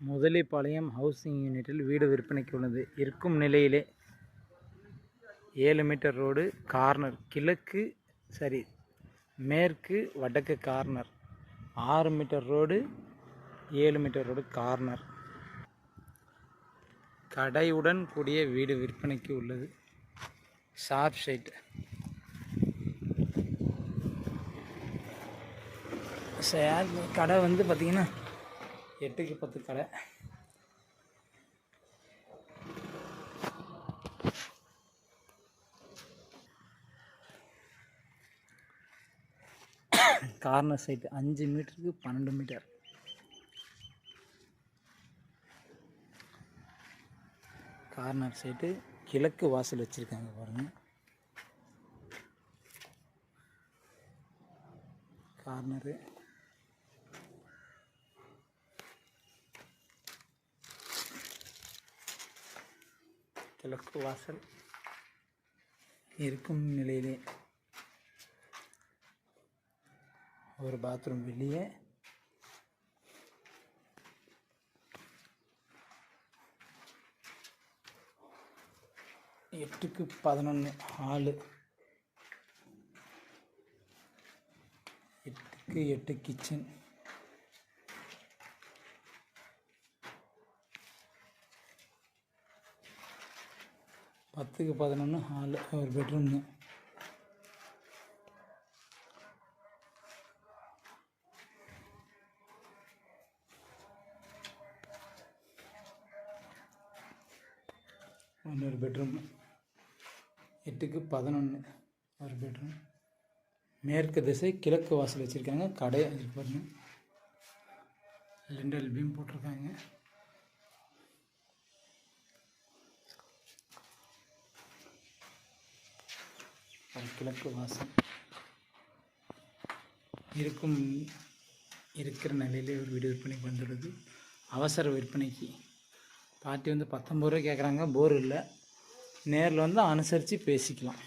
Mudalipalayam housing யூனிட்டில் வீடு விற்பனைக்கு உள்ளது. இருக்கும் நிலையிலே 7 மீட்டர் ரோடு, கார்னர் மேற்கு வடக்கு corner, 6 metre road, 7 metre road corner, கடையுடன் கூடிய வீடு விற்பனைக்கு உள்ளது. Sharp site. கடை வந்து பார்த்திங்கன்னா 8க்கு 10 கடை. கார்னர் சைட்டு 5 மீட்டருக்கு 12 மீட்டர். கார்னர் சைட்டு கிழக்கு வாசல் வச்சுருக்காங்க பாருங்கள். கார்னரு கிழக்கு வாசல் இருக்கும் நிலையிலே ஒரு பாத்ரூம் வெளியே, எட்டுக்கு 11 ஹாலு, 8க்கு 8 கிச்சன், பத்துக்கு 11 ஹாலு, ஒரு பெட்ரூமு. ஒரு பெட்ரூம், 8க்கு 11 ஒரு பெட்ரூம். மேற்கு திசை கிழக்கு வாசல் வச்சுருக்காங்க. கடை பாருங்க, லிண்டல் பீம் போட்டிருக்காங்க. கிழக்கு வாசல் இருக்கிற நிலையிலே ஒரு வீடு விற்பனைக்கு வந்துள்ளது. அவசர விற்பனைக்கு. பார்ட்டி வந்து 19 ரூபா கேட்குறாங்க. போர் இல்லை. நேரில் வந்து அனுசரித்து பேசிக்கலாம்.